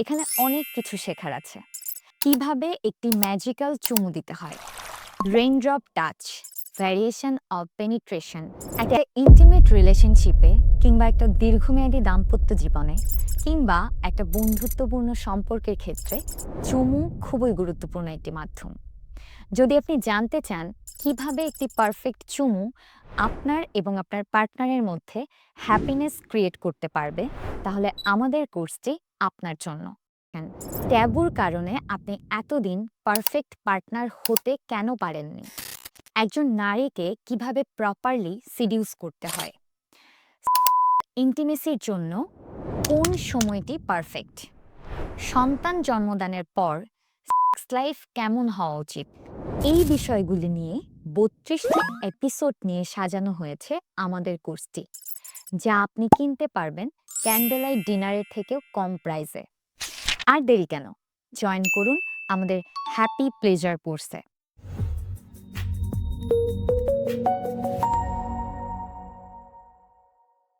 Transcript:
এখানে অনেক কিছু শেখার আছে। কিভাবে একটি ম্যাজিক্যাল চুমু দিতে হয়, রেইনড্রপ টাচ, ভ্যারিয়েশন অফ পেনিট্রেশন। একটা ইন্টিমেট রিলেশনশিপে কিংবা একটা দীর্ঘমেয়াদী দাম্পত্য জীবনে কিংবা একটা বন্ধুত্বপূর্ণ সম্পর্কের ক্ষেত্রে চুমু খুবই গুরুত্বপূর্ণ একটি মাধ্যম। যদি আপনি জানতে চান কিভাবে একটি পারফেক্ট চুমু আপনার এবং আপনার পার্টনারের মধ্যে হ্যাপিনেস ক্রিয়েট করতে পারবে, তাহলে আমাদের কোর্সটি আপনার জন্য। ট্যাবুর কারণে আপনি এতদিন পারফেক্ট পার্টনার হতে কেন পারেননি, একজন নারীকে কিভাবে প্রপারলি সিডিউস করতে হয়, ইন্টিমেসির জন্য কোন সময়টি পারফেক্ট, সন্তান জন্মদানের পর সেক্স লাইফ কেমন হওয়া উচিত, এই বিষয়গুলি নিয়ে ৩২টি এপিসোড নিয়ে সাজানো হয়েছে আমাদের কোর্সটি, যা আপনি কিনতে পারবেন ক্যান্ডেলাইট ডিনারের থেকেও কম প্রাইসে। আর দেরি কেন, জয়েন করুন আমাদের হ্যাপি প্লেজার কোর্সে।